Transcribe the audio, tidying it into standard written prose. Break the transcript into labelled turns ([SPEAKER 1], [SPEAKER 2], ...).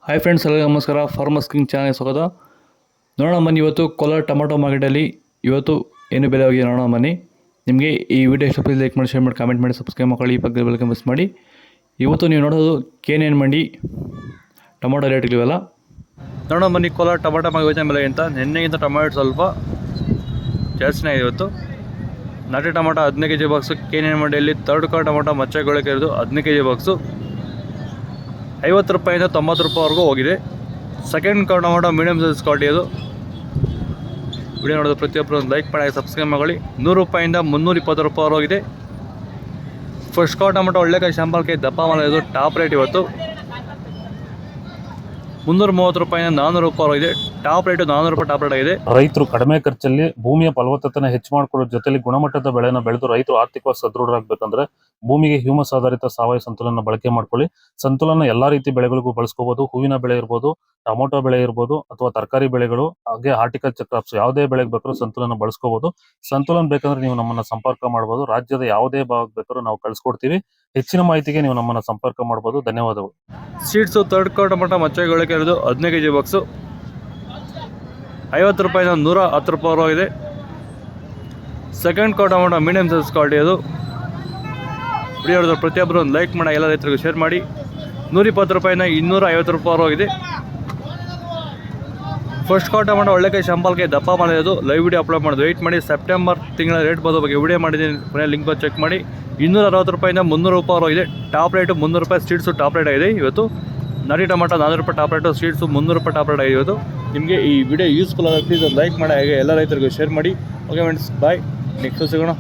[SPEAKER 1] Hi friends, ಎಲ್ಲರಿಗೂ ನಮಸ್ಕಾರ. Farmers king channel ಸ್ವಾಗತ. ನೋಡೋಣ ಬನ್ನಿ, ಇವತ್ತು ಕೋಲಾರ ಟೊಮಾಟೊ ಮಾರ್ಕೆಟಲ್ಲಿ ಇವತ್ತು ಏನು ಬೆಲೆ ಹೋಗಿದೆ ನೋಡೋಣ ಬನ್ನಿ. ನಿಮಗೆ ಈ ವಿಡಿಯೋ ಇಷ್ಟ ಪ್ಲೀಸ್ ಲೈಕ್ ಮಾಡಿ, ಶೇರ್ ಮಾಡಿ, ಕಾಮೆಂಟ್ ಮಾಡಿ, ಸಬ್ಸ್ಕ್ರೈಬ್ ಮಾಡಿ, ಈ ಪಕ್ಕದ ಬೆಲ್ ಮಿಸ್ ಮಾಡಿ. ಇವತ್ತು ನೀವು ನೋಡೋದು KNN ಮಂಡಿ ಟೊಮಾಟೊ ರೇಟ್ಗಳಿವೆಲ್ಲ ನೋಡೋಣ ಬನ್ನಿ. ಕೋಲಾರ ಟೊಮಾಟೊ ಯೋಜನೆ ಬೆಲೆಗಿಂತ ನಿನ್ನೆಗಿಂತ ಟೊಮಾಟೊ ಸ್ವಲ್ಪ ಜಾಸ್ತಿನೇ ಇದೆ ಇವತ್ತು. ನಾಟಿ ಟೊಮಾಟೊ 15 kg ಬಾಕ್ಸು KNN ಮಂಡಿಯಲ್ಲಿ. ಥರ್ಡ್ ಕಾರ್ ಟೊಮಾಟೊ ಮಚ್ಚೆಗೊಳಕ್ಕೆ ಇರೋದು 15 kg ಬಾಕ್ಸು 50 ರೂಪಾಯಿಂದ 90 ರೂಪಾಯಿವರೆಗೂ ಹೋಗಿದೆ. ಸೆಕೆಂಡ್ ಕಾರ್ ಟೊಮಾಟೊ ಮೀಡಿಯಮ್ ಸೈಜ್ ಕ್ವಾಲಿಟಿ ಅದು. ವಿಡಿಯೋ ನೋಡೋದು ಪ್ರತಿಯೊಬ್ಬರು ಒಂದು ಲೈಕ್ ಮಾಡಿ, ಸಬ್ಸ್ಕ್ರೈಬ್ ಮಾಡಿ. 100 ರೂಪಾಯಿಂದ 320 ರೂಪಾಯಿವರೆಗೂ ಹೋಗಿದೆ. ಫಸ್ಟ್ ಕಾರ್ ಟೊಮಾಟೊ ಒಳ್ಳೆಕಾಯಿ ಶಾಂಪಲ್ಗೆ ದಪ್ಪ ಮಾಲ ಇದು ಟಾಪ್ ರೇಟ್ ಇವತ್ತು 330 ರೂಪಾಯಿಂದ 400 ರೂಪಾಯಿ ಇದೆ. ಟಾಪ್ ರೇಟು 400 ರೂಪಾಯಿ ಟಾಪ್ ರೇಟ್ ಆಗಿದೆ.
[SPEAKER 2] ರೈತರು ಕಡಿಮೆ ಖರ್ಚಲ್ಲಿ ಭೂಮಿಯ ಫಲವತ್ತತೆನ ಹೆಚ್ಚು ಮಾಡ್ಕೊಳ್ಳೋ ಜೊತೆಲಿ ಗುಣಮಟ್ಟದ ಬೆಳೆನ ಬೆಳೆದು ರೈತರು ಆರ್ಥಿಕವಾಗಿ ಸದೃಢರಾಗಬೇಕಂದ್ರೆ ಭೂಮಿಗೆ ಹ್ಯೂಮಸ್ ಆಧಾರಿತ ಸಾವಯವ ಸಂತುಲನ ಬಳಕೆ ಮಾಡ್ಕೊಳ್ಳಿ. ಸಂತುಲನ ಎಲ್ಲಾ ರೀತಿ ಬೆಳೆಗಳಿಗೂ ಬಳಸ್ಕೋಬಹುದು. ಹೂವಿನ ಬೆಳೆ ಇರ್ಬೋದು, ಟೊಮೊಟೊ ಬೆಳೆ ಇರ್ಬೋದು, ಅಥವಾ ತರಕಾರಿ ಬೆಳೆಗಳು, ಹಾಗೆ ಹಾರ್ಟಿಕಲ್ಚರ್ ಕ್ರಾಪ್ಸ್ ಯಾವುದೇ ಬೆಳೆಗೆ ಬೇಕಾದ್ರೂ ಸಂತುಲನ ಬಳಸ್ಕೋಬಹುದು. ಸಂತುಲನ ಬೇಕಂದ್ರೆ ನೀವು ನಮ್ಮನ್ನ ಸಂಪರ್ಕ ಮಾಡಬಹುದು. ರಾಜ್ಯದ ಯಾವುದೇ ಭಾಗ ಬೇಕಾದ್ರೂ ನಾವು ಕಳ್ಸಿಕೊಡ್ತೀವಿ. ಹೆಚ್ಚಿನ ಮಾಹಿತಿಗೆ ನೀವು ನಮ್ಮನ್ನ ಸಂಪರ್ಕ ಮಾಡಬಹುದು. ಧನ್ಯವಾದಗಳು.
[SPEAKER 1] ಸೀಡ್ಸು ಥರ್ಡ್ ಕಾರ್ ಟೊಮಾಟೊ ಮಚ್ಚೆಗೊಳಕ್ಕೆ ಇರೋದು 15 kg ಬಾಕ್ಸು 50 ರೂಪಾಯಿಂದ 110 ರೂಪಾಯಿ ಇದೆ. ಸೆಕೆಂಡ್ ಕಾರ್ ಟೊಮಾಟೊ ಮೀಡಿಯಮ್ ಸೈಜ್ ಕ್ವಾಲಿಟಿ ಅದು. ವಿಡಿಯೋ ನೋಡಿದ್ರೆ ಪ್ರತಿಯೊಬ್ಬರು ಒಂದು ಲೈಕ್ ಮಾಡಿ, ಎಲ್ಲ ರೈತರಿಗೂ ಶೇರ್ ಮಾಡಿ. 120 ರೂಪಾಯಿಂದ 250 ರೂಪಾಯಿ ಇದೆ. ಫಸ್ಟ್ ಕಾರ್ ಟೊಮಾಟೊ ಒಳ್ಳೆಕಾಯಿ ಶಾಂಪಲ್ಗೆ ದಪ್ಪ ಮಾಡಿರೋದು. ಲೈವ್ ವಿಡಿಯೋ ಅಪ್ಲೋಡ್ ಮಾಡೋದು ವೆಯ್ಟ್ ಮಾಡಿ. ಸೆಪ್ಟೆಂಬರ್ ತಿಂಗಳ ರೇಟ್ ಬರೋ ಬಗ್ಗೆ ವಿಡಿಯೋ ಮಾಡಿದ್ದೀನಿ, ಕೊನೆಯ ಲಿಂಕ್ ಬಂದು ಚೆಕ್ ಮಾಡಿ. 260 ರೂಪಾಯಿಂದ 300 ರೂಪಾಯಿ ಇದೆ. ಟಾಪ್ ರೇಟು 300 ರೂಪಾಯಿ. ಸ್ಟ್ರೀಟ್ಸು ಟಾಪ್ ರೇಟ್ ಆಗಿದೆ ಇವತ್ತು. ನಾಟಿ ಟೊಮಾಟೊ 400 ರೂಪಾಯಿ ಟಾಪ್ ರೇಟು, ಸ್ಟ್ರೀಟ್ಸು 300 ರೂಪಾಯಿ ಟಾಪ್ ರೇಟ್ ಆಗಿದೆ ಇವತ್ತು. ನಿಮಗೆ ಈ ವಿಡಿಯೋ ಯೂಸ್ಫುಲ್ ಆಗುತ್ತೆ, ಪ್ಲೀಸ್ ಒಂದು ಲೈಕ್ ಮಾಡಿ, ಹಾಗೆ ಎಲ್ಲ ರೈತರಿಗೂ ಶೇರ್ ಮಾಡಿ. ಓಕೆ ಫ್ರೆಂಡ್ಸ್, ಬಾಯ್. ನೆಕ್ಸ್ಟ್ ಸಿಗೋಣ.